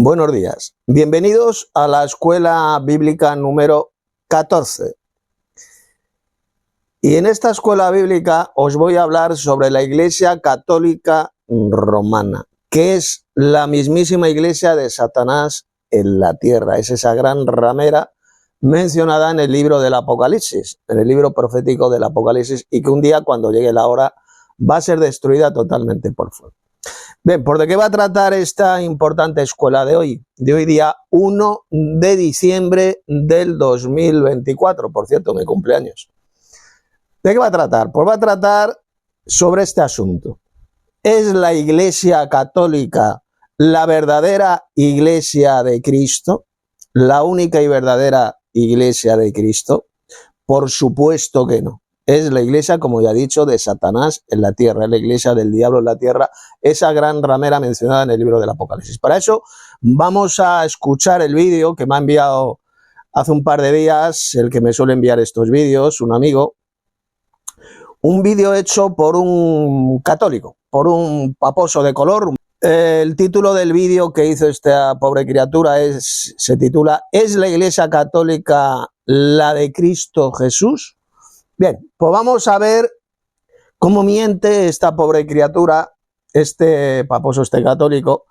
Buenos días, bienvenidos a la escuela bíblica número 14. Y en esta escuela bíblica os voy a hablar sobre la Iglesia Católica Romana, que es la mismísima iglesia de Satanás en la tierra. Es esa gran ramera mencionada en el libro del Apocalipsis, en el libro profético del Apocalipsis, y que un día, cuando llegue la hora, va a ser destruida totalmente por fuego. Bien, ¿por de qué va a tratar esta importante escuela de hoy? De hoy día 1 de diciembre del 2024, por cierto, mi cumpleaños. ¿De qué va a tratar? Pues va a tratar sobre este asunto. ¿Es la Iglesia Católica la verdadera Iglesia de Cristo? ¿La única y verdadera Iglesia de Cristo? Por supuesto que no. Es la iglesia, como ya he dicho, de Satanás en la tierra, es la iglesia del diablo en la tierra, esa gran ramera mencionada en el libro del Apocalipsis. Para eso vamos a escuchar el vídeo que me ha enviado hace un par de días, el que me suele enviar estos vídeos, un amigo, un vídeo hecho por un católico, por un paposo de color. El título del vídeo que hizo esta pobre criatura se titula ¿Es la Iglesia Católica la de Cristo Jesús? Bien, pues vamos a ver cómo miente esta pobre criatura, este paposo, este católico,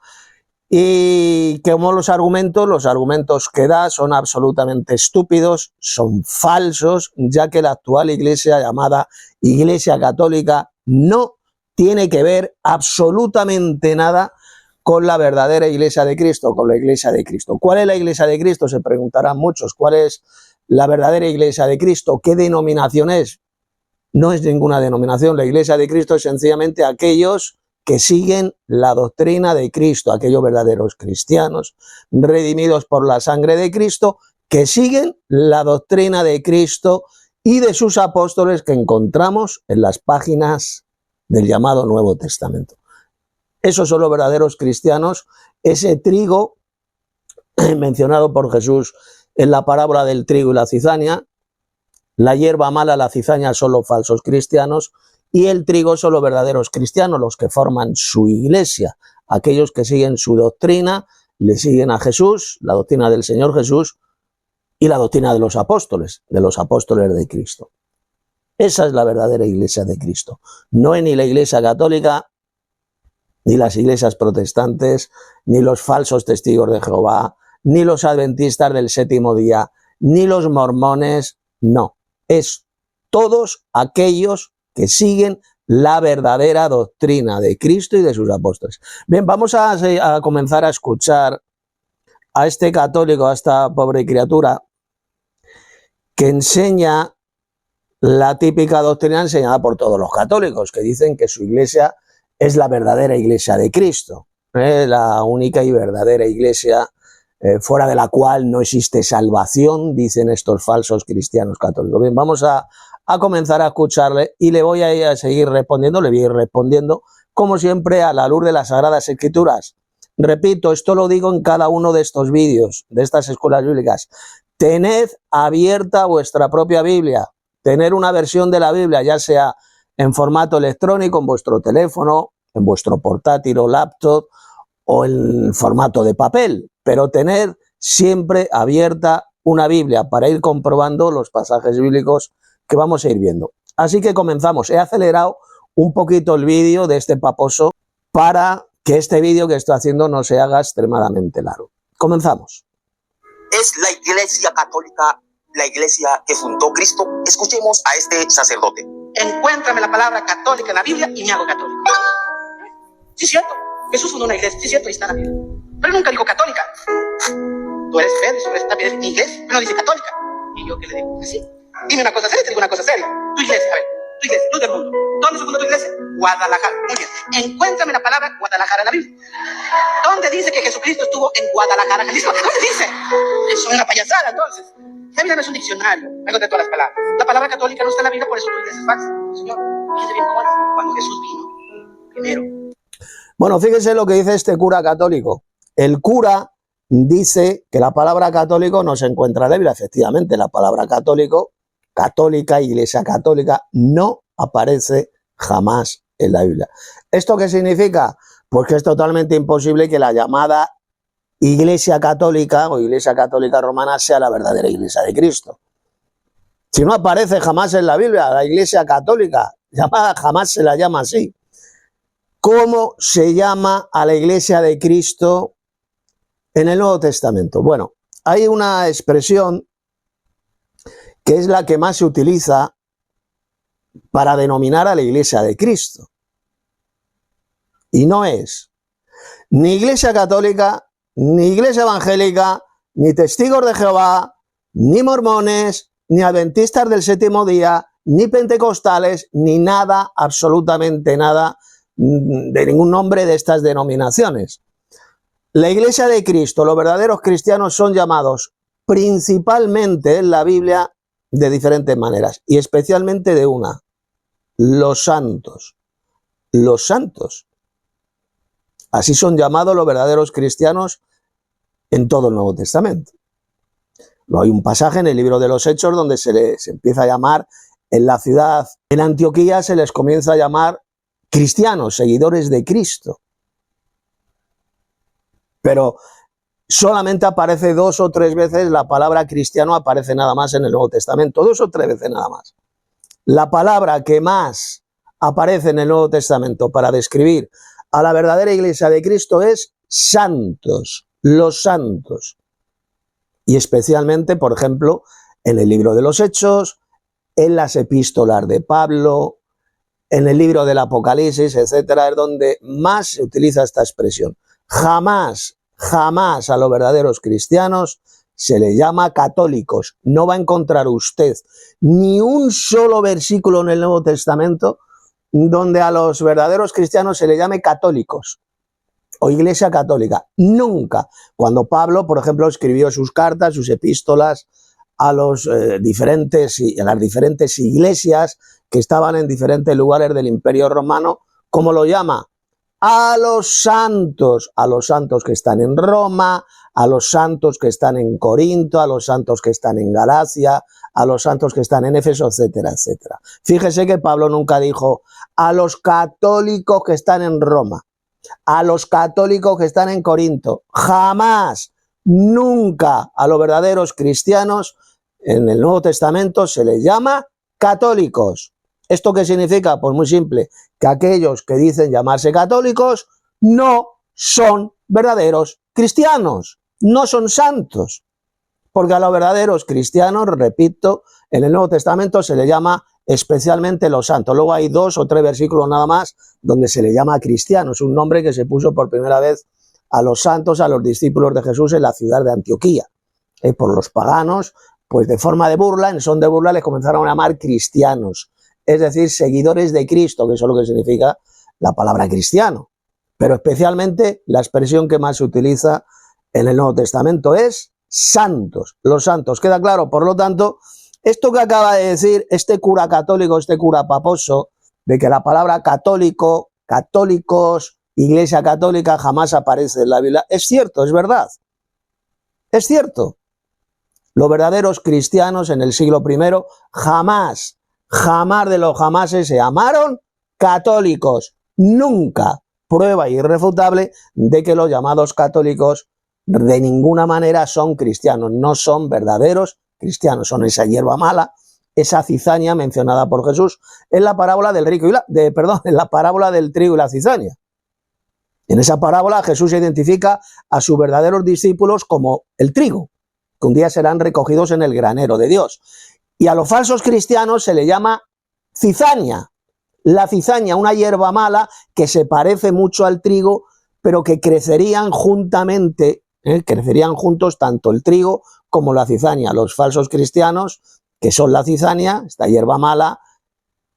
y como los argumentos que da son absolutamente estúpidos, son falsos, ya que la actual iglesia llamada Iglesia Católica no tiene que ver absolutamente nada con la verdadera Iglesia de Cristo, con la Iglesia de Cristo. ¿Cuál es la Iglesia de Cristo? Se preguntarán muchos. ¿Cuál es la verdadera Iglesia de Cristo? ¿Qué denominación es? No es ninguna denominación. La Iglesia de Cristo es sencillamente aquellos que siguen la doctrina de Cristo, aquellos verdaderos cristianos, redimidos por la sangre de Cristo, que siguen la doctrina de Cristo y de sus apóstoles que encontramos en las páginas del llamado Nuevo Testamento. Esos son los verdaderos cristianos, ese trigo mencionado por Jesús en la parábola del trigo y la cizaña. La hierba mala, la cizaña son los falsos cristianos y el trigo son los verdaderos cristianos, los que forman su iglesia, aquellos que siguen su doctrina, le siguen a Jesús, la doctrina del Señor Jesús y la doctrina de los apóstoles de Cristo. Esa es la verdadera iglesia de Cristo. No es ni la Iglesia Católica, ni las iglesias protestantes, ni los falsos testigos de Jehová, ni los adventistas del séptimo día, ni los mormones, no. Es todos aquellos que siguen la verdadera doctrina de Cristo y de sus apóstoles. Bien, vamos a comenzar a escuchar a este católico, a esta pobre criatura, que enseña la típica doctrina enseñada por todos los católicos, que dicen que su iglesia es la verdadera Iglesia de Cristo, la única y verdadera iglesia fuera de la cual no existe salvación, dicen estos falsos cristianos católicos. Bien, vamos a comenzar a escucharle y le voy a ir a seguir respondiendo, le voy a ir respondiendo, como siempre, a la luz de las Sagradas Escrituras. Repito, esto lo digo en cada uno de estos vídeos, de estas escuelas bíblicas. Tened abierta vuestra propia Biblia, tener una versión de la Biblia, ya sea en formato electrónico, en vuestro teléfono, en vuestro portátil o laptop, o en formato de papel, pero tener siempre abierta una Biblia para ir comprobando los pasajes bíblicos que vamos a ir viendo. Así que comenzamos. He acelerado un poquito el vídeo de este paposo para que este vídeo que estoy haciendo no se haga extremadamente largo. Comenzamos. Es la Iglesia Católica, la iglesia que fundó Cristo. Escuchemos a este sacerdote. Encuéntrame la palabra católica en la Biblia y me hago católico. Sí, es cierto. Jesús fundó una iglesia. Sí, es cierto, ahí está la Biblia. Pero nunca dijo católica. Tú eres Fede, tú eres inglés, pero no dice católica. ¿Y yo qué le digo? Sí. Dime una cosa seria, te digo una cosa seria. Tu iglesia, a ver, tu iglesia, luz del mundo. ¿Dónde se fundó tu iglesia? Guadalajara. Muy bien. Encuéntrame la palabra Guadalajara en la Biblia. ¿Dónde dice que Jesucristo estuvo en Guadalajara, Jalisco? ¿Dónde dice? Eso es una payasada, entonces. La Biblia no es un diccionario, me de todas las palabras. La palabra católica no está en la Biblia, por eso tu iglesia es falsa. Señor, fíjese bien cómo es. Cuando Jesús vino, primero. Bueno, fíjese lo que dice este cura católico. El cura dice que la palabra católico no se encuentra en la Biblia. Efectivamente, la palabra católico, católica, Iglesia Católica, no aparece jamás en la Biblia. ¿Esto qué significa? Pues que es totalmente imposible que la llamada Iglesia Católica o Iglesia Católica Romana sea la verdadera Iglesia de Cristo. Si no aparece jamás en la Biblia la Iglesia Católica, jamás se la llama así. ¿Cómo se llama a la Iglesia de Cristo en el Nuevo Testamento? Bueno, hay una expresión que es la que más se utiliza para denominar a la Iglesia de Cristo. Y no es ni Iglesia Católica, ni Iglesia Evangélica, ni Testigos de Jehová, ni mormones, ni adventistas del séptimo día, ni pentecostales, ni nada, absolutamente nada, de ningún nombre de estas denominaciones. La Iglesia de Cristo, los verdaderos cristianos son llamados principalmente en la Biblia de diferentes maneras, y especialmente de una: los santos. Los santos. Así son llamados los verdaderos cristianos en todo el Nuevo Testamento. Hay un pasaje en el libro de los Hechos donde se les empieza a llamar, en la ciudad, en Antioquía, se les comienza a llamar cristianos, seguidores de Cristo. Pero solamente aparece 2 o 3 veces la palabra cristiano, aparece nada más en el Nuevo Testamento, 2 o 3 veces nada más. La palabra que más aparece en el Nuevo Testamento para describir a la verdadera Iglesia de Cristo es santos, los santos. Y especialmente, por ejemplo, en el libro de los Hechos, en las epístolas de Pablo, en el libro del Apocalipsis, etcétera, es donde más se utiliza esta expresión. Jamás a los verdaderos cristianos se les llama católicos. No va a encontrar usted ni un solo versículo en el Nuevo Testamento donde a los verdaderos cristianos se les llame católicos o Iglesia Católica. Nunca. Cuando Pablo, por ejemplo, escribió sus cartas, sus epístolas a las diferentes iglesias que estaban en diferentes lugares del Imperio Romano, ¿cómo lo llama? A los santos que están en Roma, a los santos que están en Corinto, a los santos que están en Galacia, a los santos que están en Éfeso, etcétera, etcétera. Fíjese que Pablo nunca dijo a los católicos que están en Roma, a los católicos que están en Corinto. Jamás, nunca a los verdaderos cristianos en el Nuevo Testamento se les llama católicos. ¿Esto qué significa? Pues muy simple, que aquellos que dicen llamarse católicos no son verdaderos cristianos, no son santos. Porque a los verdaderos cristianos, repito, en el Nuevo Testamento se les llama especialmente los santos. Luego hay 2 o 3 versículos nada más donde se les llama cristianos, un nombre que se puso por primera vez a los santos, a los discípulos de Jesús en la ciudad de Antioquía. Por los paganos, pues de forma de burla, en son de burla, les comenzaron a llamar cristianos. Es decir, seguidores de Cristo, que eso es lo que significa la palabra cristiano. Pero especialmente la expresión que más se utiliza en el Nuevo Testamento es santos, los santos. ¿Queda claro? Por lo tanto, esto que acaba de decir este cura católico, este cura paposo, de que la palabra católico, católicos, Iglesia Católica jamás aparece en la Biblia, es cierto, es verdad. Es cierto. Los verdaderos cristianos en el siglo I jamás de los jamases se llamaron católicos. Nunca. Prueba irrefutable de que los llamados católicos de ninguna manera son cristianos, no son verdaderos cristianos, son esa hierba mala, esa cizaña mencionada por Jesús en la parábola del en la parábola del trigo y la cizaña. En esa parábola Jesús identifica a sus verdaderos discípulos como el trigo, que un día serán recogidos en el granero de Dios. Y a los falsos cristianos se le llama cizaña. La cizaña, una hierba mala que se parece mucho al trigo, pero que crecerían juntamente, crecerían juntos tanto el trigo como la cizaña. Los falsos cristianos, que son la cizaña, esta hierba mala,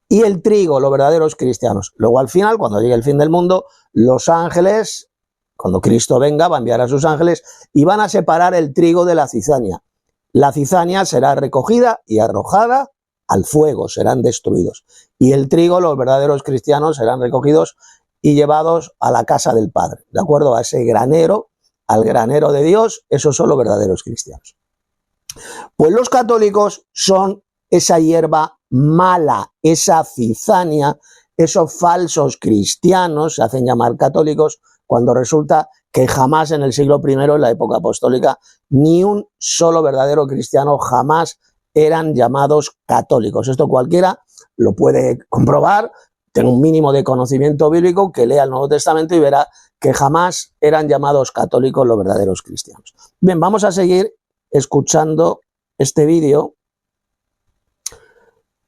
y el trigo, los verdaderos cristianos. Luego al final, cuando llegue el fin del mundo, los ángeles, cuando Cristo venga, va a enviar a sus ángeles y van a separar el trigo de la cizaña. La cizaña será recogida y arrojada al fuego, serán destruidos. Y el trigo, los verdaderos cristianos, serán recogidos y llevados a la casa del Padre, ¿de acuerdo? A ese granero, al granero de Dios, esos son los verdaderos cristianos. Pues los católicos son esa hierba mala, esa cizaña, esos falsos cristianos se hacen llamar católicos cuando resulta que jamás en el siglo I, en la época apostólica, ni un solo verdadero cristiano jamás eran llamados católicos. Esto cualquiera lo puede comprobar, tiene un mínimo de conocimiento bíblico, que lea el Nuevo Testamento y verá que jamás eran llamados católicos los verdaderos cristianos. Bien, vamos a seguir escuchando este vídeo.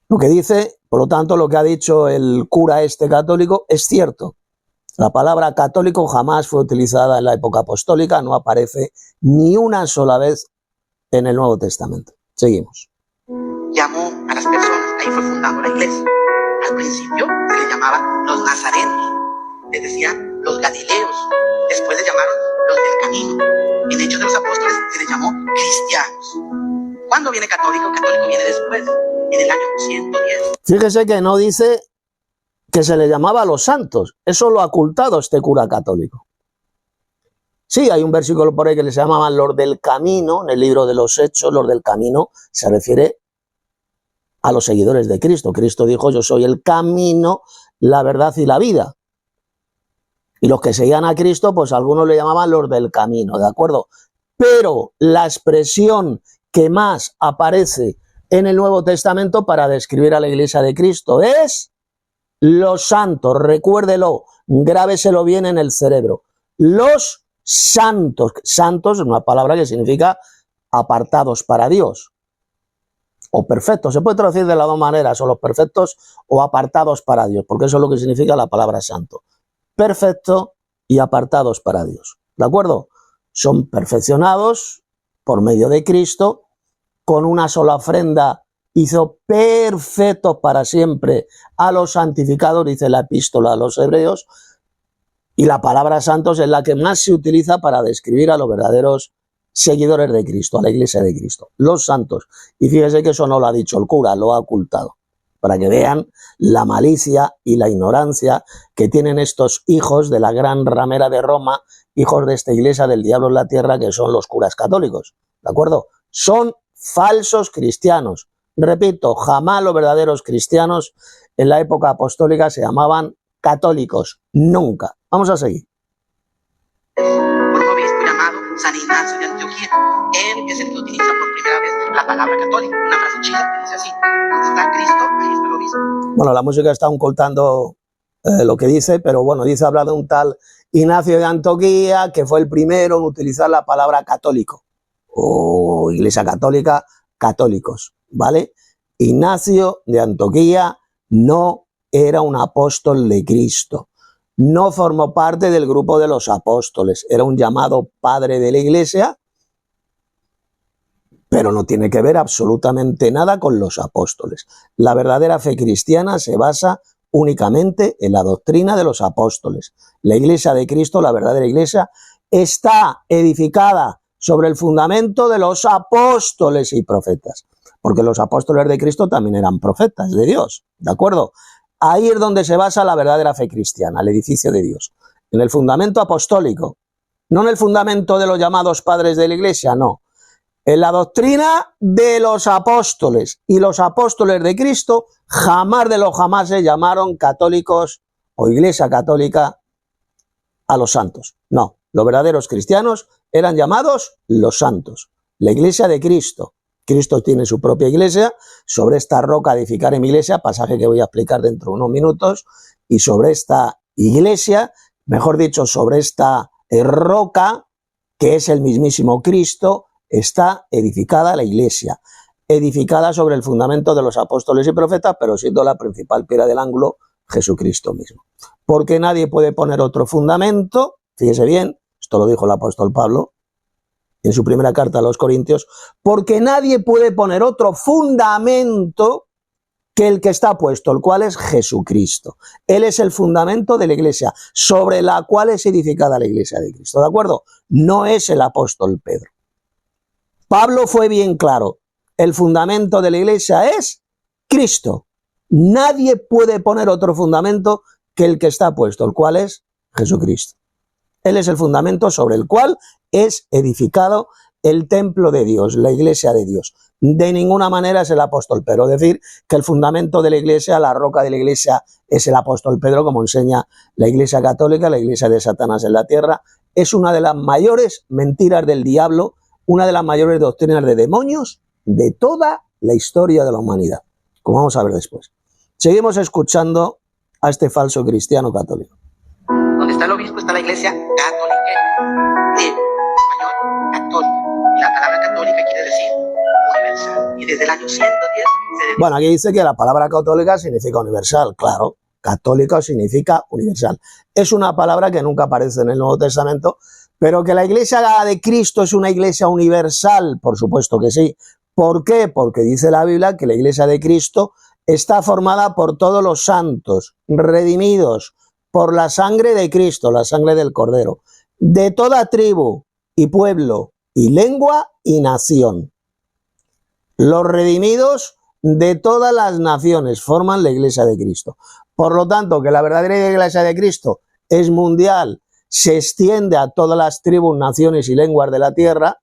Lo que dice, por lo tanto, lo que ha dicho el cura este católico es cierto. La palabra católico jamás fue utilizada en la época apostólica, no aparece ni una sola vez en el Nuevo Testamento. Seguimos. Llamó a las personas, ahí fue fundando la iglesia. Al principio se le llamaba los nazarenos, les decían los galileos, después le llamaron los del camino. En Hechos de los Apóstoles se le llamó cristianos. ¿Cuándo viene católico? Católico viene después, en el año 110. Fíjese que no dice que se le llamaba a los santos. Eso lo ha ocultado este cura católico. Sí, hay un versículo por ahí que les llamaban los del camino, en el libro de los Hechos, los del camino, se refiere a los seguidores de Cristo. Cristo dijo, yo soy el camino, la verdad y la vida. Y los que seguían a Cristo, pues algunos le llamaban los del camino, ¿de acuerdo? Pero la expresión que más aparece en el Nuevo Testamento para describir a la iglesia de Cristo es los santos. Recuérdelo, grábeselo bien en el cerebro. Los santos. Santos es una palabra que significa apartados para Dios. O perfectos. Se puede traducir de las dos maneras, o los perfectos o apartados para Dios, porque eso es lo que significa la palabra santo. Perfecto y apartados para Dios. ¿De acuerdo? Son perfeccionados por medio de Cristo, con una sola ofrenda hizo perfectos para siempre a los santificados, dice la epístola a los hebreos, y la palabra santos es la que más se utiliza para describir a los verdaderos seguidores de Cristo, a la iglesia de Cristo, los santos. Y fíjese que eso no lo ha dicho el cura, lo ha ocultado, para que vean la malicia y la ignorancia que tienen estos hijos de la gran ramera de Roma, hijos de esta iglesia del diablo en la tierra, que son los curas católicos, ¿de acuerdo? Son falsos cristianos. Repito, jamás los verdaderos cristianos en la época apostólica se llamaban católicos, nunca. Vamos a seguir. Por un obispo llamado San Ignacio de Antioquía. Él es el que utiliza por primera vez la palabra católico, una frase china que dice así: donde está Cristo, ahí está el obispo. Bueno, la música está ocultando lo que dice, pero bueno, dice, habla de un tal Ignacio de Antioquía, que fue el primero en utilizar la palabra católico, o iglesia católica, católicos, ¿vale? Ignacio de Antioquía no era un apóstol de Cristo, no formó parte del grupo de los apóstoles, era un llamado padre de la iglesia, pero no tiene que ver absolutamente nada con los apóstoles. La verdadera fe cristiana se basa únicamente en la doctrina de los apóstoles. La iglesia de Cristo, la verdadera iglesia, está edificada sobre el fundamento de los apóstoles y profetas, porque los apóstoles de Cristo también eran profetas de Dios, ¿de acuerdo? Ahí es donde se basa la verdadera fe cristiana, el edificio de Dios, en el fundamento apostólico, no en el fundamento de los llamados padres de la iglesia, no. En la doctrina de los apóstoles, y los apóstoles de Cristo jamás de los jamás se llamaron católicos o iglesia católica a los santos. No, los verdaderos cristianos eran llamados los santos, la iglesia de Cristo. Cristo tiene su propia iglesia, sobre esta roca edificaré mi iglesia, pasaje que voy a explicar dentro de unos minutos, y sobre esta iglesia, mejor dicho, sobre esta roca, que es el mismísimo Cristo, está edificada la iglesia, edificada sobre el fundamento de los apóstoles y profetas, pero siendo la principal piedra del ángulo Jesucristo mismo. Porque nadie puede poner otro fundamento, fíjese bien, esto lo dijo el apóstol Pablo en su primera carta a los Corintios, porque nadie puede poner otro fundamento que el que está puesto, el cual es Jesucristo. Él es el fundamento de la iglesia, sobre la cual es edificada la iglesia de Cristo, ¿de acuerdo? No es el apóstol Pedro. Pablo fue bien claro, el fundamento de la iglesia es Cristo. Nadie puede poner otro fundamento que el que está puesto, el cual es Jesucristo. Él es el fundamento sobre el cual es edificado el templo de Dios, la iglesia de Dios. De ninguna manera es el apóstol Pedro. Decir que el fundamento de la iglesia, la roca de la iglesia, es el apóstol Pedro, como enseña la iglesia católica, la iglesia de Satanás en la tierra, es una de las mayores mentiras del diablo, una de las mayores doctrinas de demonios de toda la historia de la humanidad, como vamos a ver después. Seguimos escuchando a este falso cristiano católico. Donde está el obispo está la iglesia católica, de español, católica. Y la palabra católica quiere decir universal. Y desde el año 110 se Bueno, aquí dice que la palabra católica significa universal, claro. Católico significa universal. Es una palabra que nunca aparece en el Nuevo Testamento, pero que la iglesia de Cristo es una iglesia universal, por supuesto que sí. ¿Por qué? Porque dice la Biblia que la iglesia de Cristo está formada por todos los santos, redimidos por la sangre de Cristo, la sangre del Cordero, de toda tribu y pueblo y lengua y nación. Los redimidos de todas las naciones forman la iglesia de Cristo. Por lo tanto, que la verdadera iglesia de Cristo es mundial, se extiende a todas las tribus, naciones y lenguas de la tierra,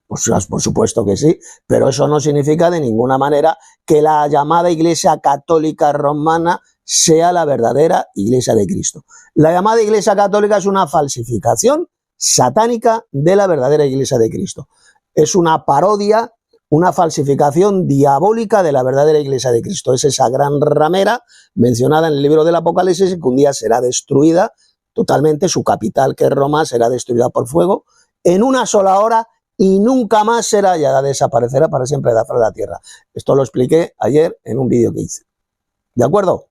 pues por supuesto que sí, pero eso no significa de ninguna manera que la llamada iglesia católica romana sea la verdadera iglesia de Cristo. La llamada iglesia católica es una falsificación satánica de la verdadera iglesia de Cristo. Es una parodia, una falsificación diabólica de la verdadera iglesia de Cristo. Es esa gran ramera mencionada en el libro del Apocalipsis, que un día será destruida totalmente, su capital, que es Roma, será destruida por fuego en una sola hora y nunca más será hallada, desaparecerá para siempre de la faz de la tierra. Esto lo expliqué ayer en un vídeo que hice. ¿De acuerdo?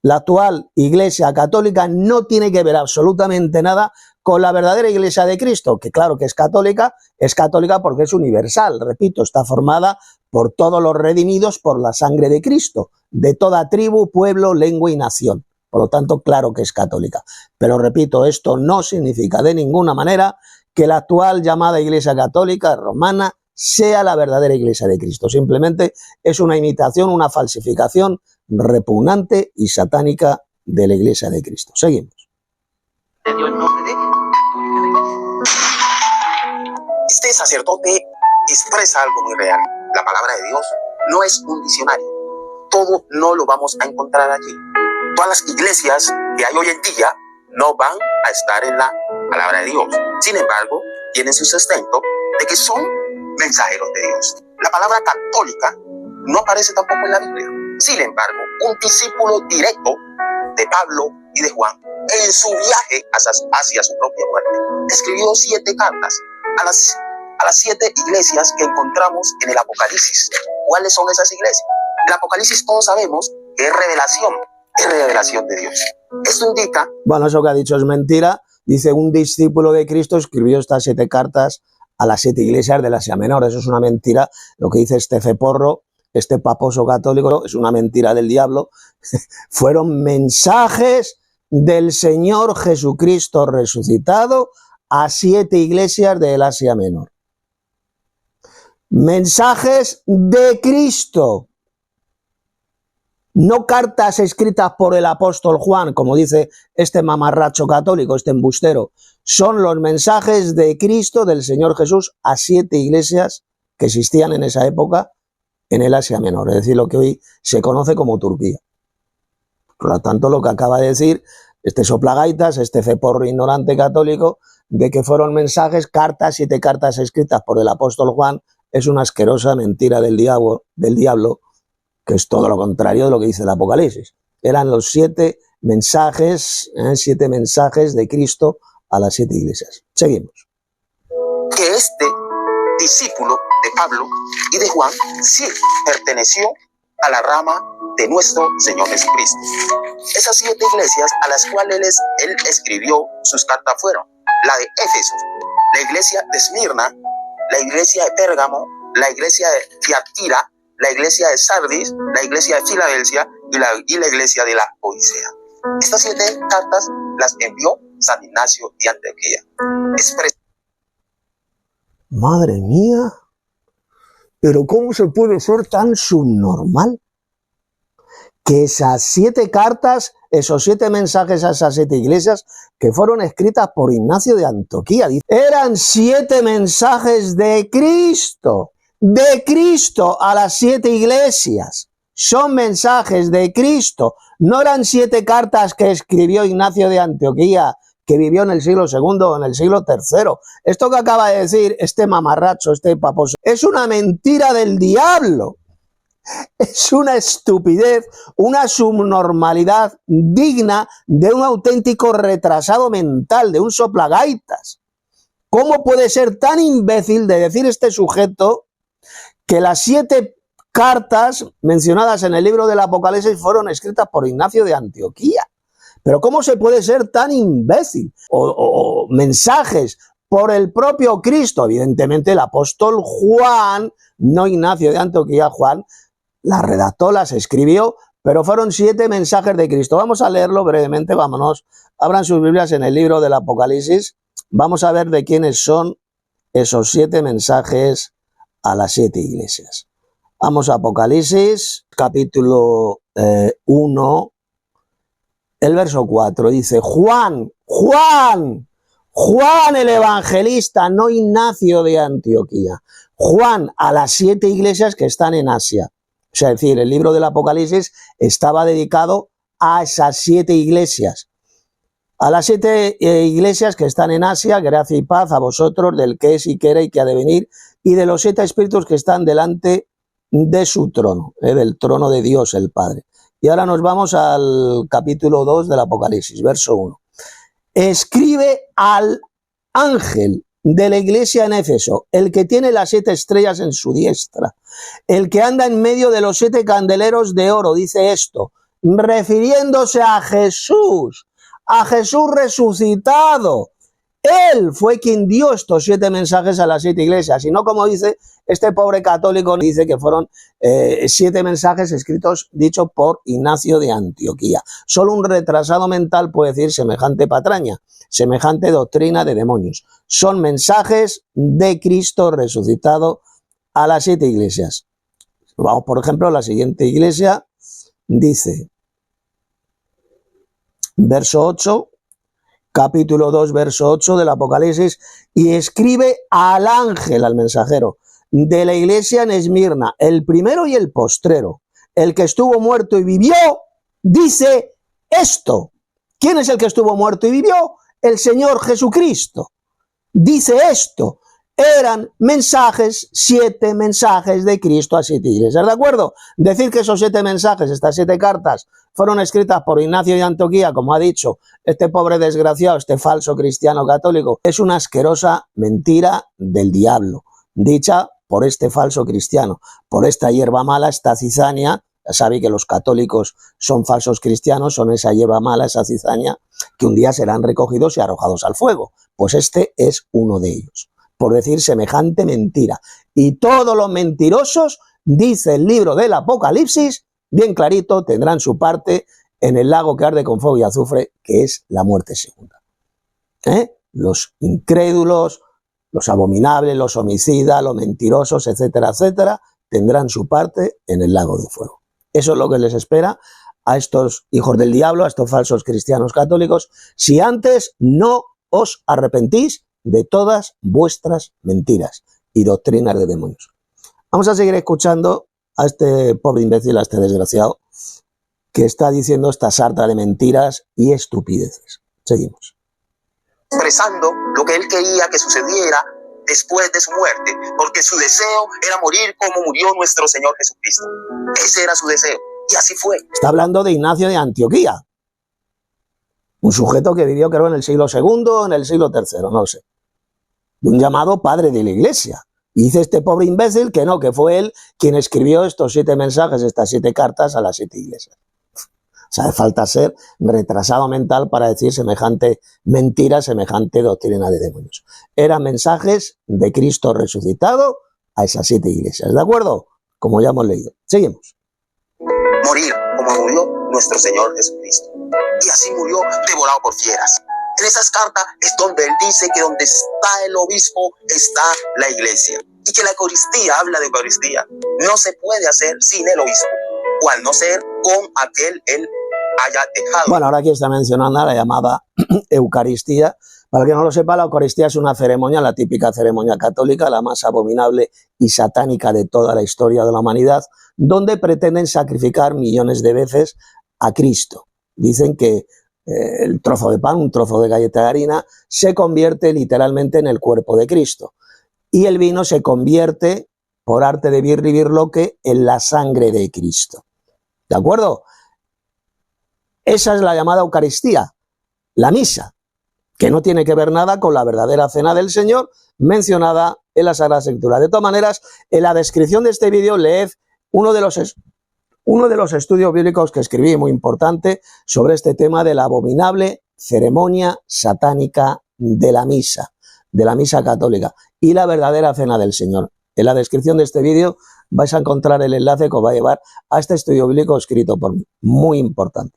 La actual iglesia católica no tiene que ver absolutamente nada con la verdadera iglesia de Cristo, que claro que es católica porque es universal, repito, está formada por todos los redimidos por la sangre de Cristo, de toda tribu, pueblo, lengua y nación. Por lo tanto, claro que es católica. Pero repito, esto no significa de ninguna manera que la actual llamada iglesia católica romana sea la verdadera iglesia de Cristo. Simplemente es una imitación, una falsificación repugnante y satánica de la iglesia de Cristo. Seguimos. dio el nombre de católica de iglesia. Este sacerdote expresa algo muy real. La palabra de Dios no es un diccionario. Todo no lo vamos a encontrar allí. Todas las iglesias que hay hoy en día no van a estar en la palabra de Dios. Sin embargo, tienen su sustento de que son mensajeros de Dios. La palabra católica no aparece tampoco en la Biblia. Sin embargo, un discípulo directo de Pablo y de Juan, en su viaje hacia su propia muerte, escribió 7 cartas a las 7 iglesias que encontramos en el Apocalipsis. ¿Cuáles son esas iglesias? El Apocalipsis todos sabemos que es revelación de Dios. Esto indica... Bueno, eso que ha dicho es mentira. Dice, un discípulo de Cristo escribió estas 7 cartas a las 7 iglesias del Asia Menor. Eso es una mentira. Lo que dice este ceporro, este paposo católico, es una mentira del diablo. Fueron mensajes del Señor Jesucristo resucitado a 7 iglesias del Asia Menor. Mensajes de Cristo. No cartas escritas por el apóstol Juan, como dice este mamarracho católico, este embustero. Son los mensajes de Cristo, del Señor Jesús, a 7 iglesias que existían en esa época en el Asia Menor, es decir, lo que hoy se conoce como Turquía. Por lo tanto, lo que acaba de decir este soplagaitas, este ceporro ignorante católico, de que fueron mensajes, cartas, 7 cartas escritas por el apóstol Juan, es una asquerosa mentira del diablo, que es todo lo contrario de lo que dice el Apocalipsis. Eran los 7 mensajes, 7 mensajes de Cristo a las 7 iglesias. Seguimos. Que este discípulo de Pablo y de Juan sí perteneció a la rama de nuestro Señor Jesucristo. Esas 7 iglesias a las cuales él escribió sus cartas fueron la de Éfeso, la iglesia de Esmirna, la iglesia de Pérgamo, la iglesia de Tiatira, la iglesia de Sardis, la iglesia de Filadelfia y la iglesia de la Odisea. Estas 7 cartas las envió San Ignacio de Antioquía. Madre mía, pero ¿cómo se puede ser tan subnormal? Que esas 7 cartas, esos 7 mensajes a esas 7 iglesias que fueron escritas por Ignacio de Antioquía, eran 7 mensajes de Cristo a las 7 iglesias. Son mensajes de Cristo, no eran 7 cartas que escribió Ignacio de Antioquía, que vivió en el siglo II o en el siglo III. Esto que acaba de decir este mamarracho, este paposo, es una mentira del diablo. Es una estupidez, una subnormalidad digna de un auténtico retrasado mental, de un soplagaitas. ¿Cómo puede ser tan imbécil de decir este sujeto que las 7 cartas mencionadas en el libro del Apocalipsis fueron escritas por Ignacio de Antioquía? Pero ¿cómo se puede ser tan imbécil? O mensajes por el propio Cristo, evidentemente el apóstol Juan, no Ignacio de Antioquía, Juan, las redactó, las escribió, pero fueron 7 mensajes de Cristo. Vamos a leerlo brevemente, vámonos. Abran sus Biblias en el libro del Apocalipsis. Vamos a ver de quiénes son esos 7 mensajes a las 7 iglesias. Vamos a Apocalipsis, capítulo 1, el verso 4. Dice, Juan el evangelista, no Ignacio de Antioquía. Juan a las 7 iglesias que están en Asia. O sea, es decir, el libro del Apocalipsis estaba dedicado a esas 7 iglesias. A las 7 iglesias que están en Asia, gracia y paz a vosotros, del que es y que era y que ha de venir, y de los 7 espíritus que están delante de su trono, del trono de Dios el Padre. Y ahora nos vamos al capítulo 2 del Apocalipsis, verso 1. Escribe al ángel de la iglesia en Éfeso, el que tiene las 7 estrellas en su diestra, el que anda en medio de los 7 candeleros de oro, dice esto, refiriéndose a Jesús resucitado. Él fue quien dio estos 7 mensajes a las 7 iglesias, y no como dice este pobre católico, dice que fueron 7 mensajes escritos, dichos por Ignacio de Antioquía. Solo un retrasado mental puede decir semejante patraña, semejante doctrina de demonios. Son mensajes de Cristo resucitado a las 7 iglesias. Vamos, por ejemplo, a la siguiente iglesia, dice, verso 8, capítulo 2, verso 8 del Apocalipsis, y escribe al ángel, al mensajero, de la iglesia en Esmirna, el primero y el postrero, el que estuvo muerto y vivió, dice esto. ¿Quién es el que estuvo muerto y vivió? El Señor Jesucristo. Dice esto. Eran mensajes, 7 mensajes de Cristo a 7 iglesias, ¿de acuerdo? Decir que esos 7 mensajes, estas 7 cartas, fueron escritas por Ignacio de Antioquía, como ha dicho este pobre desgraciado, este falso cristiano católico, es una asquerosa mentira del diablo, dicha por este falso cristiano, por esta hierba mala, esta cizaña. Ya sabéis que los católicos son falsos cristianos, son esa hierba mala, esa cizaña, que un día serán recogidos y arrojados al fuego. Pues este es uno de ellos, por decir semejante mentira. Y todos los mentirosos, dice el libro del Apocalipsis, bien clarito, tendrán su parte en el lago que arde con fuego y azufre, que es la muerte segunda. Los incrédulos, los abominables, los homicidas, los mentirosos, etcétera, etcétera, tendrán su parte en el lago de fuego. Eso es lo que les espera a estos hijos del diablo, a estos falsos cristianos católicos, si antes no os arrepentís de todas vuestras mentiras y doctrinas de demonios. Vamos a seguir escuchando a este pobre imbécil, a este desgraciado, que está diciendo esta sarta de mentiras y estupideces. Seguimos. Expresando lo que él quería que sucediera después de su muerte, porque su deseo era morir como murió nuestro Señor Jesucristo. Ese era su deseo, y así fue. Está hablando de Ignacio de Antioquía, un sujeto que vivió, creo, en el siglo II o en el siglo III, no sé, de un llamado padre de la iglesia. Y dice este pobre imbécil que no, que fue él quien escribió estos 7 mensajes, estas 7 cartas a las 7 iglesias. O sea, hace falta ser retrasado mental para decir semejante mentira, semejante doctrina de demonios. Eran mensajes de Cristo resucitado a esas 7 iglesias, ¿de acuerdo? Como ya hemos leído. Seguimos. Morir como murió nuestro Señor Jesucristo. Y así murió devorado por fieras. En esas cartas es donde él dice que donde está el obispo está la iglesia. Y que la Eucaristía, habla de Eucaristía, no se puede hacer sin el obispo, o al no ser con aquel él haya dejado. Bueno, ahora aquí está mencionando la llamada Eucaristía. Para el que no lo sepa, la Eucaristía es una ceremonia, la típica ceremonia católica, la más abominable y satánica de toda la historia de la humanidad, donde pretenden sacrificar millones de veces a Cristo. Dicen que el trozo de pan, un trozo de galleta de harina, se convierte literalmente en el cuerpo de Cristo. Y el vino se convierte, por arte de birri birloque, en la sangre de Cristo. ¿De acuerdo? Esa es la llamada Eucaristía, la misa, que no tiene que ver nada con la verdadera cena del Señor mencionada en la Sagrada Escritura. De todas maneras, en la descripción de este vídeo leed uno de los estudios bíblicos que escribí, muy importante, sobre este tema de la abominable ceremonia satánica de la misa católica y la verdadera cena del Señor. En la descripción de este vídeo vais a encontrar el enlace que os va a llevar a este estudio bíblico escrito por mí. Muy importante.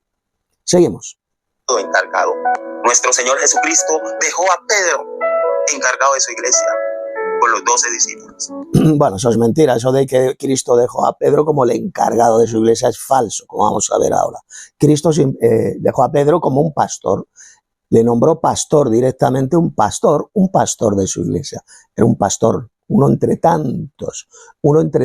Seguimos. Encargado. Nuestro Señor Jesucristo dejó a Pedro encargado de su iglesia con los 12 discípulos. Bueno, eso es mentira. Eso de que Cristo dejó a Pedro como el encargado de su iglesia es falso, como vamos a ver ahora. Cristo dejó a Pedro como un pastor. Le nombró pastor directamente, un pastor de su iglesia. Era un pastor, uno entre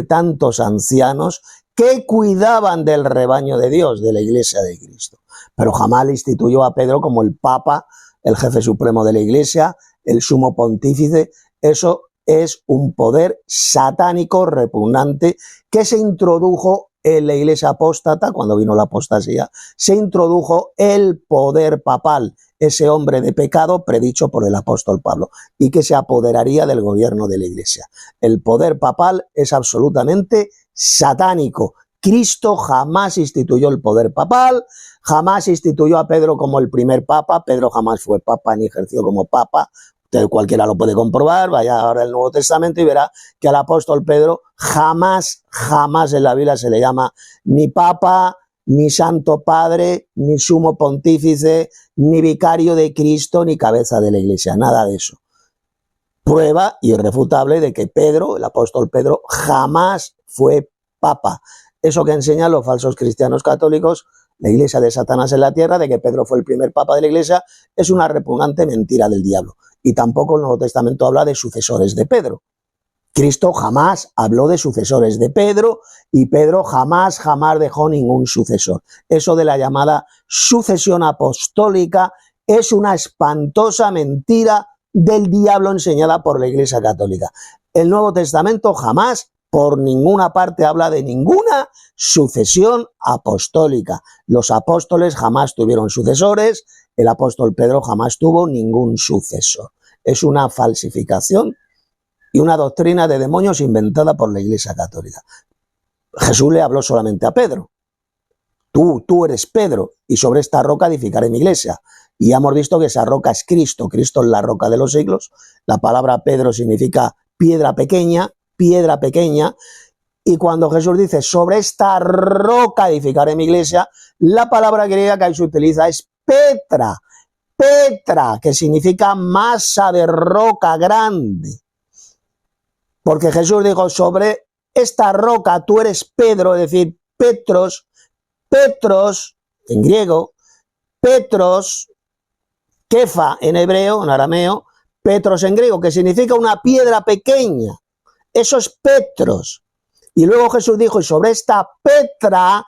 tantos ancianos que cuidaban del rebaño de Dios, de la iglesia de Cristo. Pero jamás le instituyó a Pedro como el Papa, el jefe supremo de la iglesia, el sumo pontífice. Eso es un poder satánico repugnante que se introdujo en la iglesia apóstata. Cuando vino la apostasía, se introdujo el poder papal, ese hombre de pecado predicho por el apóstol Pablo, y que se apoderaría del gobierno de la iglesia. El poder papal es absolutamente satánico. Cristo jamás instituyó el poder papal, jamás instituyó a Pedro como el primer papa. Pedro jamás fue papa ni ejerció como papa. Cualquiera lo puede comprobar, vaya ahora al Nuevo Testamento y verá que al apóstol Pedro jamás en la Biblia se le llama ni papa, ni santo padre, ni sumo pontífice, ni vicario de Cristo, ni cabeza de la iglesia, nada de eso. Prueba irrefutable de que Pedro, el apóstol Pedro, jamás fue papa. Eso que enseñan los falsos cristianos católicos, la iglesia de Satanás en la tierra, de que Pedro fue el primer papa de la iglesia, es una repugnante mentira del diablo. Y tampoco el Nuevo Testamento habla de sucesores de Pedro. Cristo jamás habló de sucesores de Pedro y Pedro jamás dejó ningún sucesor. Eso de la llamada sucesión apostólica es una espantosa mentira del diablo enseñada por la Iglesia Católica. El Nuevo Testamento jamás, por ninguna parte, habla de ninguna sucesión apostólica. Los apóstoles jamás tuvieron sucesores, el apóstol Pedro jamás tuvo ningún sucesor. Es una falsificación y una doctrina de demonios inventada por la Iglesia Católica. Jesús le habló solamente a Pedro. Tú eres Pedro, y sobre esta roca edificaré mi iglesia. Y ya hemos visto que esa roca es Cristo. Cristo es la roca de los siglos. La palabra Pedro significa piedra pequeña. Y cuando Jesús dice, sobre esta roca edificaré mi iglesia, la palabra griega que ahí se utiliza es Petra, que significa masa de roca grande. Porque Jesús dijo, sobre esta roca tú eres Pedro, es decir, Petros en griego, Petros, Kefa en hebreo, en arameo, Petros en griego, que significa una piedra pequeña. Eso es Petros. Y luego Jesús dijo, y sobre esta Petra,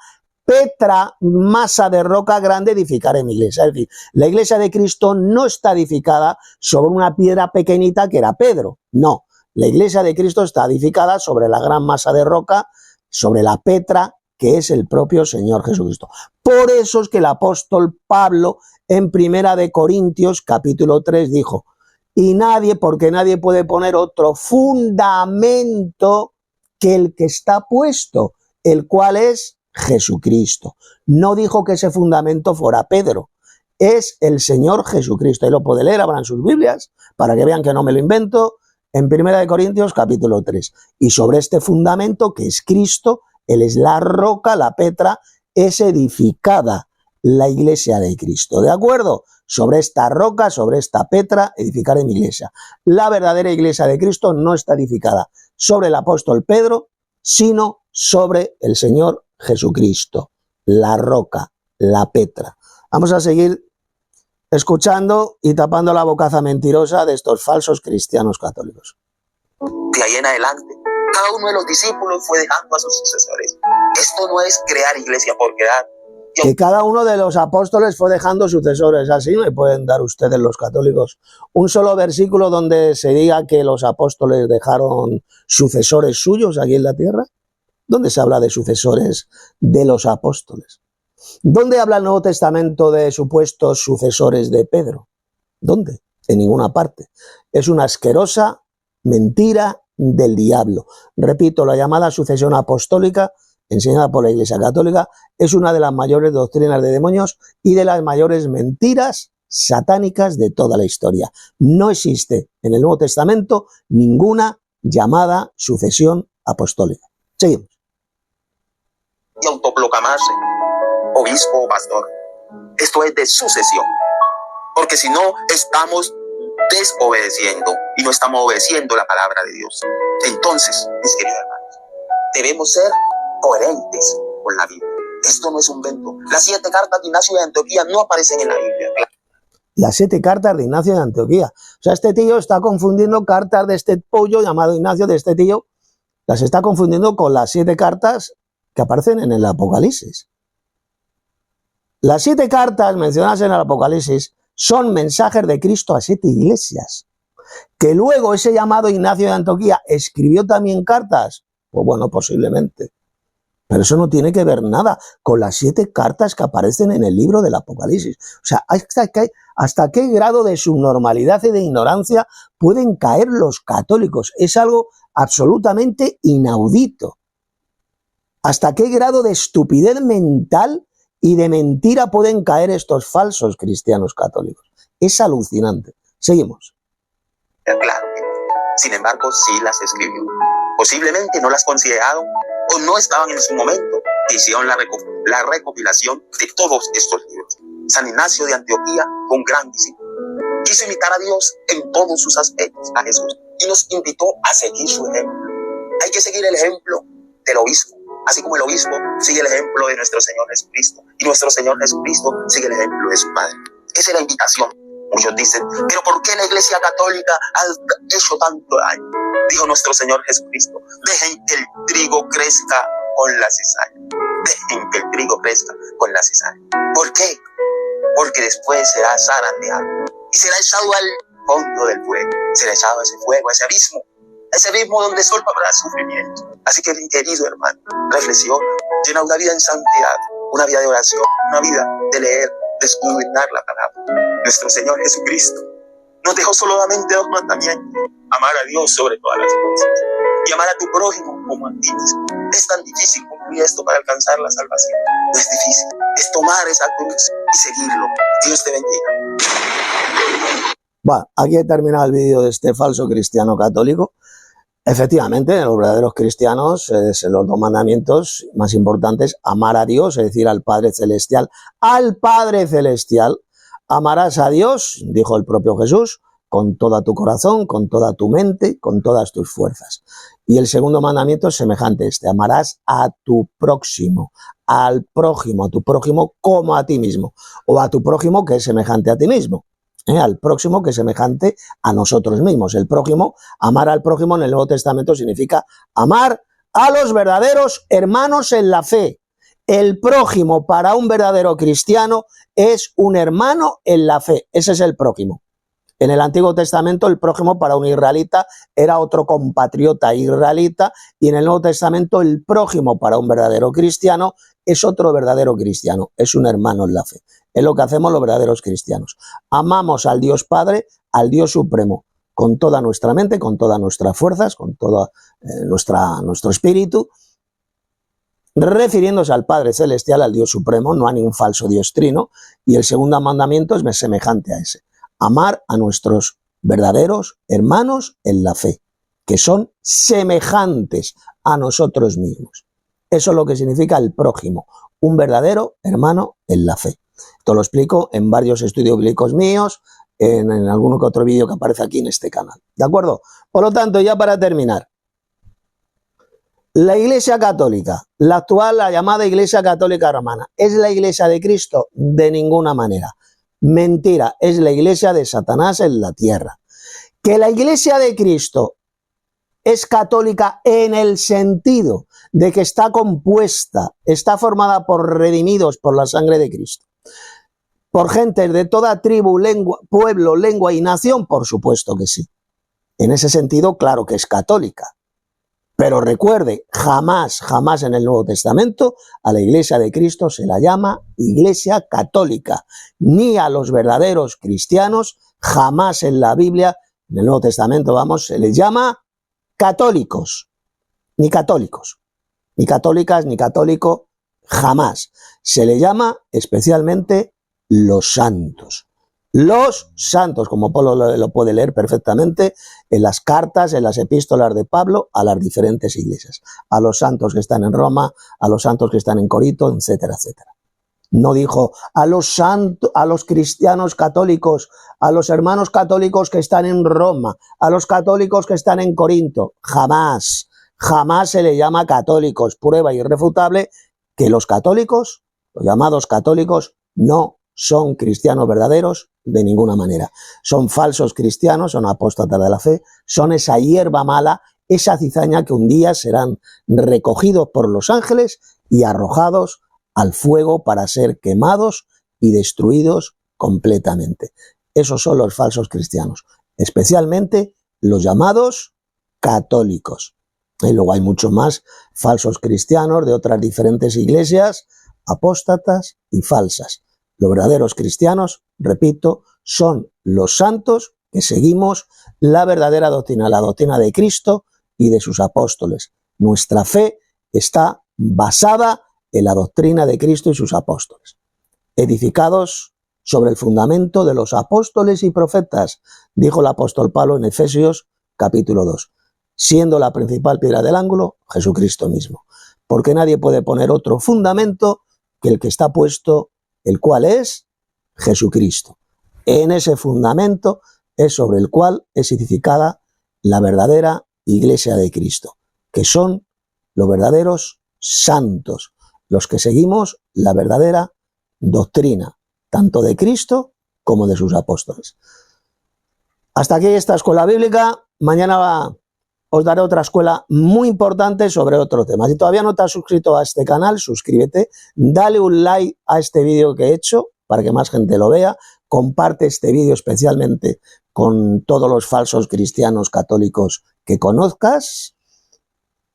masa de roca grande, edificaré mi iglesia. Es decir, la iglesia de Cristo no está edificada sobre una piedra pequeñita que era Pedro. No, la iglesia de Cristo está edificada sobre la gran masa de roca, sobre la Petra, que es el propio Señor Jesucristo. Por eso es que el apóstol Pablo en 1 Corintios capítulo 3 dijo, porque nadie puede poner otro fundamento que el que está puesto, el cual es Jesucristo. No dijo que ese fundamento fuera Pedro, es el Señor Jesucristo. Y lo puede leer, abran sus Biblias, para que vean que no me lo invento, en 1 Corintios capítulo 3. Y sobre este fundamento, que es Cristo, Él es la roca, la Petra, es edificada la iglesia de Cristo. ¿De acuerdo? Sobre esta roca, sobre esta Petra, edificaré mi iglesia. La verdadera iglesia de Cristo no está edificada sobre el apóstol Pedro, sino sobre el Señor Jesucristo, la roca, la Petra. Vamos a seguir escuchando y tapando la bocaza mentirosa de estos falsos cristianos católicos. De ahí en adelante, cada uno de los discípulos fue dejando a sus sucesores. Esto no es crear iglesia por crear. Que cada uno de los apóstoles fue dejando sucesores. Así me pueden dar ustedes los católicos un solo versículo donde se diga que los apóstoles dejaron sucesores suyos aquí en la tierra. ¿Dónde se habla de sucesores de los apóstoles? ¿Dónde habla el Nuevo Testamento de supuestos sucesores de Pedro? ¿Dónde? En ninguna parte. Es una asquerosa mentira del diablo. Repito, la llamada sucesión apostólica, enseñada por la Iglesia Católica, es una de las mayores doctrinas de demonios y de las mayores mentiras satánicas de toda la historia. No existe en el Nuevo Testamento ninguna llamada sucesión apostólica. Seguimos. Y autoproclamarse obispo o pastor. Esto es de sucesión. Porque si no, estamos desobedeciendo y no estamos obedeciendo la palabra de Dios. Entonces, mis queridos hermanos, debemos ser coherentes con la Biblia. Esto no es un invento. Las 7 cartas de Ignacio de Antioquía no aparecen en la Biblia. Las 7 cartas de Ignacio de Antioquía. O sea, este tío está confundiendo cartas de este pollo llamado Ignacio, de este tío, las está confundiendo con las 7 cartas que aparecen en el Apocalipsis. Las 7 cartas mencionadas en el Apocalipsis son mensajes de Cristo a 7 iglesias. Que luego ese llamado Ignacio de Antioquía escribió también cartas, pues bueno, posiblemente. Pero eso no tiene que ver nada con las 7 cartas que aparecen en el libro del Apocalipsis. O sea, ¿hasta qué grado de subnormalidad y de ignorancia pueden caer los católicos? Es algo absolutamente inaudito. ¿Hasta qué grado de estupidez mental y de mentira pueden caer estos falsos cristianos católicos? Es alucinante. Seguimos. Claro. Sin embargo, sí las escribió. Posiblemente no las consideraron o no estaban en su momento. Hicieron la recopilación de todos estos libros. San Ignacio de Antioquía fue un gran discípulo. Quiso imitar a Dios en todos sus aspectos, a Jesús, y nos invitó a seguir su ejemplo. Hay que seguir el ejemplo del obispo, así como el obispo sigue el ejemplo de nuestro Señor Jesucristo, y nuestro Señor Jesucristo sigue el ejemplo de su Padre. Esa es la invitación. Muchos dicen, pero ¿por qué la Iglesia Católica ha hecho tanto daño? Dijo nuestro Señor Jesucristo, dejen que el trigo crezca con la cizaña. Dejen que el trigo crezca con la cizaña. ¿Por qué? Porque después será zarandeado y será echado al fondo del fuego. Será echado a ese fuego, a ese abismo donde sol para sufrimiento. Así que, querido hermano, reflexiona, llena una vida en santidad, una vida de oración, una vida de leer, de escudriñar la palabra. Nuestro Señor Jesucristo nos dejó solamente 2 mandamientos: amar a Dios sobre todas las cosas y amar a tu prójimo como a ti mismo. Es tan difícil cumplir esto para alcanzar la salvación. No es difícil, es tomar esa cruz y seguirlo. Dios te bendiga. Bueno, aquí he terminado el vídeo de este falso cristiano católico. Efectivamente, los verdaderos cristianos, los 2 mandamientos más importantes: amar a Dios, es decir, al Padre Celestial. Al Padre Celestial. Amarás a Dios, dijo el propio Jesús, con todo tu corazón, con toda tu mente, con todas tus fuerzas. Y el segundo mandamiento es semejante a este: amarás a tu próximo, al prójimo, a tu prójimo como a ti mismo, o a tu prójimo que es semejante a ti mismo. Al próximo que es semejante a nosotros mismos. El prójimo, amar al prójimo en el Nuevo Testamento significa amar a los verdaderos hermanos en la fe. El prójimo para un verdadero cristiano es un hermano en la fe. Ese es el prójimo. En el Antiguo Testamento el prójimo para un israelita era otro compatriota israelita, y en el Nuevo Testamento el prójimo para un verdadero cristiano es otro verdadero cristiano, es un hermano en la fe. Es lo que hacemos los verdaderos cristianos. Amamos al Dios Padre, al Dios Supremo, con toda nuestra mente, con todas nuestras fuerzas, con todo nuestro espíritu, refiriéndose al Padre Celestial, al Dios Supremo, no a ningún falso Dios trino. Y el segundo mandamiento es semejante a ese: amar a nuestros verdaderos hermanos en la fe, que son semejantes a nosotros mismos. Eso es lo que significa el prójimo, un verdadero hermano en la fe. Esto lo explico en varios estudios bíblicos míos, en alguno que otro vídeo que aparece aquí en este canal. ¿De acuerdo? Por lo tanto, ya para terminar, la Iglesia Católica, la actual, la llamada Iglesia Católica Romana, ¿es la Iglesia de Cristo? De ninguna manera. Mentira, es la Iglesia de Satanás en la tierra. Que la Iglesia de Cristo es católica en el sentido de que está compuesta, está formada por redimidos por la sangre de Cristo, por gentes de toda tribu, lengua, pueblo, lengua y nación, por supuesto que sí. En ese sentido, claro que es católica. Pero recuerde, jamás en el Nuevo Testamento a la Iglesia de Cristo se la llama Iglesia católica, ni a los verdaderos cristianos, jamás en la Biblia, en el Nuevo Testamento, se les llama católicos, ni católicos, ni católicas, ni católico, jamás. Se le llama especialmente los santos. Los santos, como Pablo lo puede leer perfectamente en las cartas, en las epístolas de Pablo a las diferentes iglesias. A los santos que están en Roma, a los santos que están en Corinto, etcétera, etcétera. No dijo a los santos, a los cristianos católicos, a los hermanos católicos que están en Roma, a los católicos que están en Corinto. Jamás se le llama católicos. Prueba irrefutable que los católicos, los llamados católicos, no son cristianos verdaderos de ninguna manera. Son falsos cristianos, son apóstatas de la fe, son esa hierba mala, esa cizaña que un día serán recogidos por los ángeles y arrojados al fuego para ser quemados y destruidos completamente. Esos son los falsos cristianos, especialmente los llamados católicos. Y luego hay muchos más falsos cristianos de otras diferentes iglesias, apóstatas y falsas. Los verdaderos cristianos, repito, son los santos que seguimos la verdadera doctrina, la doctrina de Cristo y de sus apóstoles. Nuestra fe está basada en la doctrina de Cristo y sus apóstoles, edificados sobre el fundamento de los apóstoles y profetas, dijo el apóstol Pablo en Efesios capítulo 2, siendo la principal piedra del ángulo Jesucristo mismo, porque nadie puede poner otro fundamento que el que está puesto, el cual es Jesucristo. En ese fundamento es sobre el cual es edificada la verdadera Iglesia de Cristo, que son los verdaderos santos, los que seguimos la verdadera doctrina, tanto de Cristo como de sus apóstoles. Hasta aquí esta escuela bíblica. Mañana os daré otra escuela muy importante sobre otro tema. Si todavía no te has suscrito a este canal, suscríbete, dale un like a este vídeo que he hecho para que más gente lo vea, comparte este vídeo especialmente con todos los falsos cristianos católicos que conozcas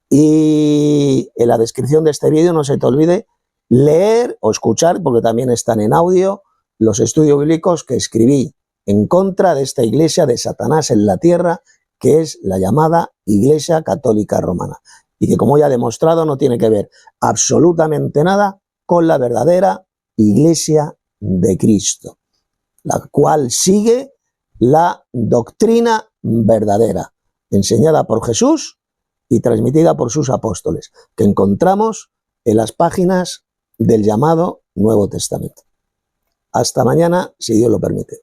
y en la descripción de este vídeo no se te olvide leer o escuchar, porque también están en audio, los estudios bíblicos que escribí en contra de esta iglesia de Satanás en la tierra, que es la llamada Iglesia Católica Romana, y que, como ya he demostrado, no tiene que ver absolutamente nada con la verdadera Iglesia de Cristo, la cual sigue la doctrina verdadera, enseñada por Jesús y transmitida por sus apóstoles, que encontramos en las páginas del llamado Nuevo Testamento. Hasta mañana, si Dios lo permite.